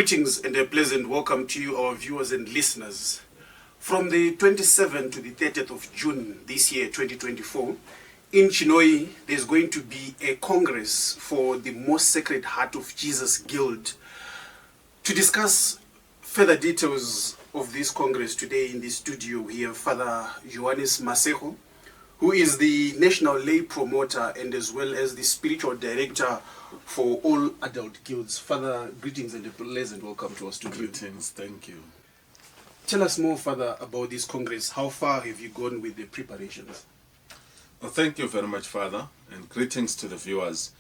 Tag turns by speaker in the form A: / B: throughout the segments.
A: Greetings and a pleasant welcome to you, our viewers and listeners. From the 27th to the 30th of June this year, 2024, in Chinhoyi, there's going to be a congress for the Most Sacred Heart of Jesus Guild. To discuss further details of this congress today in the studio, we have Father Johannes Maseko, who is the National Lay Promoter and as well as the Spiritual Director for all adult guilds. Father, greetings and a pleasant welcome to our studio.
B: Greetings, thank you.
A: Tell us more, Father, about this congress. How far have you gone with the preparations?
B: Well, thank you very much, Father, and greetings to the viewers.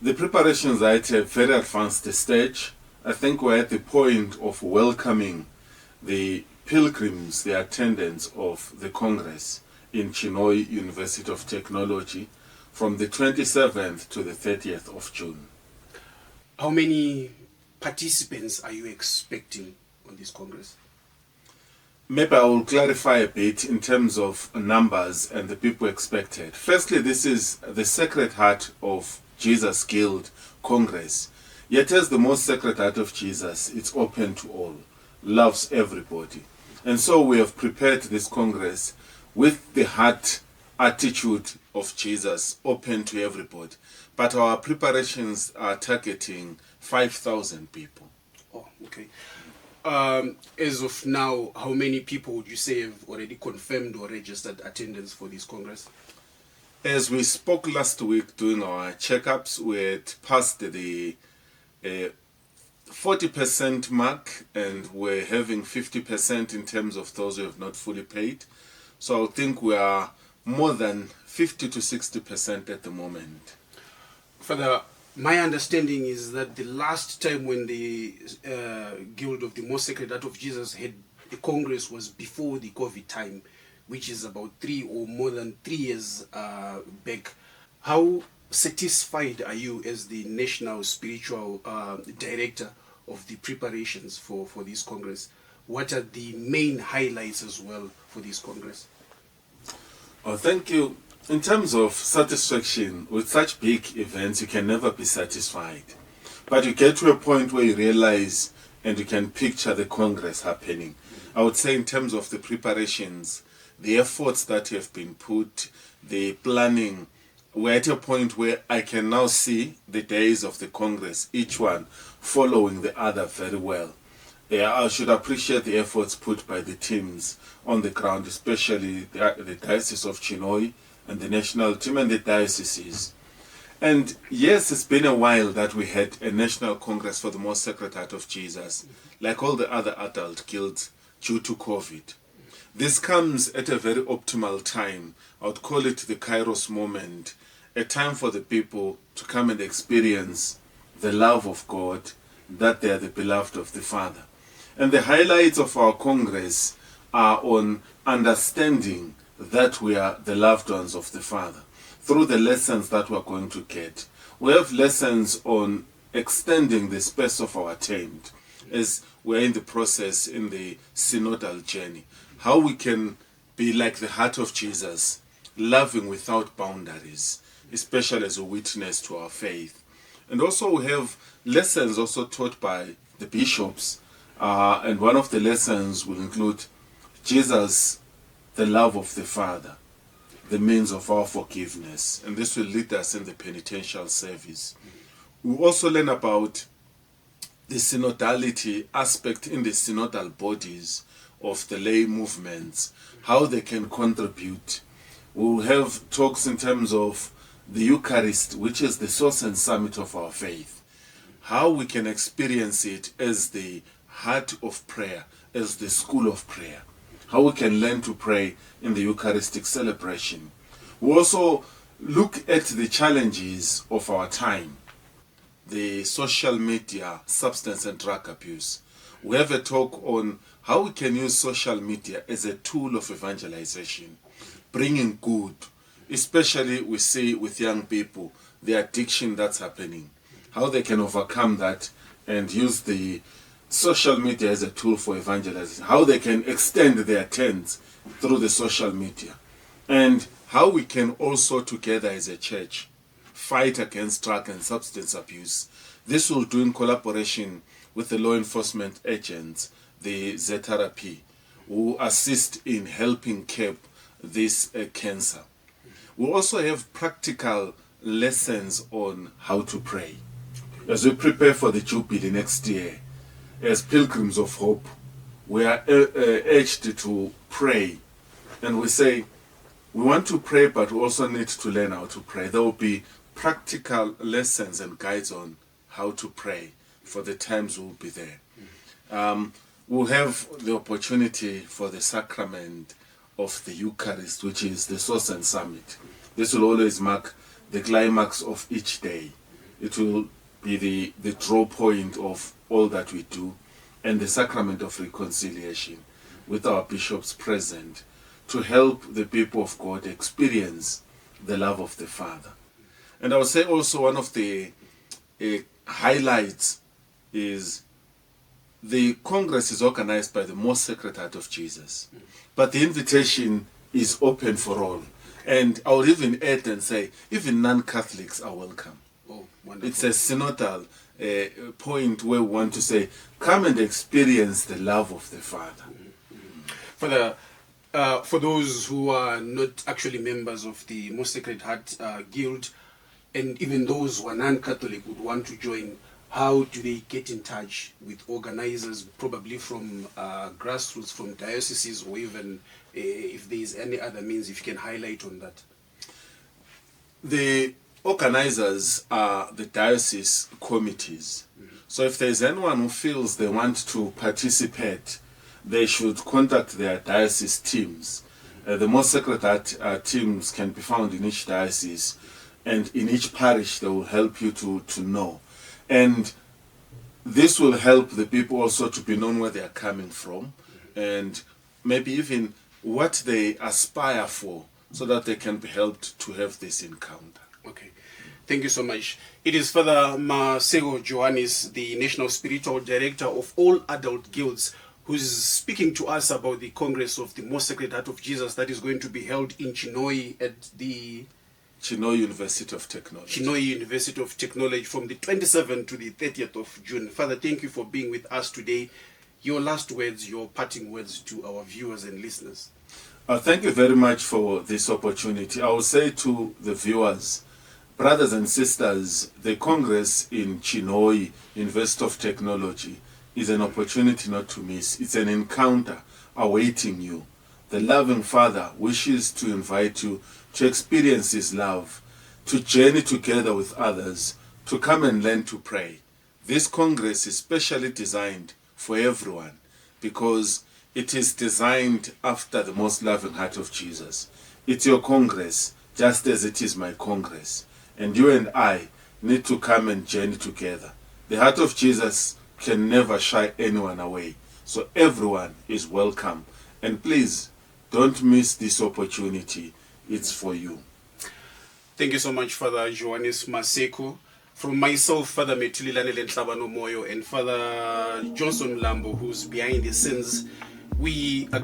B: The preparations are at a very advanced stage. I think we're at the point of welcoming the pilgrims, the attendants of the Congress in Chinhoyi University of Technology from the 27th to the 30th of June.
A: How many participants are you expecting on this Congress?
B: Maybe I will clarify a bit in terms of numbers and the people expected. Firstly, this is the Sacred Heart of Jesus Guild Congress. Yet as the Most Sacred Heart of Jesus, it's open to all, loves everybody. And so we have prepared this Congress with the heart attitude of Jesus, open to everybody. But our preparations are targeting 5,000 people.
A: Oh, okay. As of now, how many people would you say have already confirmed or registered attendance for this Congress?
B: As we spoke last week doing our checkups, we had passed the 40% mark and we're having 50% in terms of those who have not fully paid. So I think we are more than 50 to 60% at the moment.
A: Father, my understanding is that the last time when the Guild of the Most Sacred Heart of Jesus had the Congress was before the COVID time, which is about more than 3 years back. How satisfied are you as the National Spiritual Director of the preparations for this Congress? What are the main highlights as well for this Congress?
B: Oh, thank you. In terms of satisfaction, with such big events, you can never be satisfied. But you get to a point where you realize and you can picture the Congress happening. I would say in terms of the preparations, the efforts that have been put, the planning, we're at a point where I can now see the days of the Congress, each one following the other very well. I should appreciate the efforts put by the teams on the ground, especially the Diocese of Chinhoyi and the national team and the dioceses. And yes, it's been a while that we had a national congress for the Most Sacred Heart of Jesus, like all the other adult guilds, due to COVID. This comes at a very optimal time. I would call it the Kairos moment, a time for the people to come and experience the love of God, that they are the beloved of the Father. And the highlights of our Congress are on understanding that we are the loved ones of the Father through the lessons that we're going to get. We have lessons on extending the space of our tent as we're in the process in the synodal journey. How we can be like the heart of Jesus, loving without boundaries, especially as a witness to our faith. And also we have lessons also taught by the bishops. And one of the lessons will include Jesus, the love of the Father, the means of our forgiveness. And this will lead us in the penitential service. We also learn about the synodality aspect in the synodal bodies of the lay movements, how they can contribute. We'll have talks in terms of the Eucharist, which is the source and summit of our faith, how we can experience it as the heart of prayer, as the school of prayer, how we can learn to pray in the Eucharistic celebration. We also look at the challenges of our time, the social media, substance and drug abuse. We have a talk on how we can use social media as a tool of evangelization, bringing good, especially we see with young people, the addiction that's happening, how they can overcome that and use the social media as a tool for evangelizing, how they can extend their tents through the social media, and how we can also together as a church fight against drug and substance abuse. This will do in collaboration with the law enforcement agents, the ZRP, who assist in helping curb this cancer. We also have practical lessons on how to pray. As we prepare for the Jubilee next year, as pilgrims of hope, we are urged to pray. And we say, we want to pray, but we also need to learn how to pray. There will be practical lessons and guides on how to pray for the times we'll be there. We'll have the opportunity for the sacrament of the Eucharist, which is the Source and Summit. This will always mark the climax of each day. It will be the draw point of all that we do, and the sacrament of reconciliation with our bishops present to help the people of God experience the love of the Father. And I would say also one of the highlights is the Congress is organized by the Most Sacred Heart of Jesus, but the invitation is open for all. And I would even add and say, even non-Catholics are welcome.
A: Oh, wonderful.
B: It's a synodal point where we want to say, come and experience the love of the Father.
A: For those who are not actually members of the Most Sacred Heart Guild, and even those who are non-Catholic would want to join, how do they get in touch with organizers, probably from grassroots, from dioceses, or even if there is any other means, if you can highlight on that?
B: The organizers are the diocese committees. So if there's anyone who feels they want to participate, they should contact their diocese teams. The Most Sacred Heart teams can be found in each diocese, and in each parish they will help you to know. And this will help the people also to be known where they are coming from, and maybe even what they aspire for, so that they can be helped to have this encounter.
A: Okay, thank you so much. It is Father Maseko Johannes, the National Spiritual Director of all adult guilds, who's speaking to us about the Congress of the Most Sacred Heart of Jesus that is going to be held in Chinhoyi at the
B: Chinhoyi University of Technology.
A: Chinhoyi University of Technology from the 27th to the 30th of June. Father, thank you for being with us today. Your last words, your parting words to our viewers and listeners.
B: Thank you very much for this opportunity. I will say to the viewers, brothers and sisters, the Congress in Chinhoyi University of Technology is an opportunity not to miss. It's an encounter awaiting you. The loving Father wishes to invite you to experience His love, to journey together with others, to come and learn to pray. This Congress is specially designed for everyone because it is designed after the most loving heart of Jesus. It's your Congress, just as it is my Congress. And you and I need to come and journey together. The heart of Jesus can never shy anyone away. So everyone is welcome. And please, don't miss this opportunity. It's for you.
A: Thank you so much, Father Johannes Maseko. From myself, Father Metulilane Lentlabano Moyo, and Father Johnson Lambo, who's behind the scenes, we are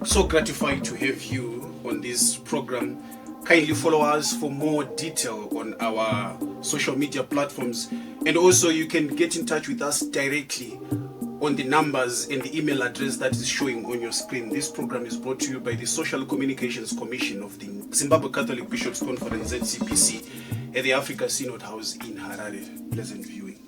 A: so gratified to have you on this program. Kindly follow us for more detail on our social media platforms, and also you can get in touch with us directly on the numbers and the email address that is showing on your screen. This program is brought to you by the Social Communications Commission of the Zimbabwe Catholic Bishops Conference, ZCPC, at the Africa Synod House in Harare. Pleasant viewing.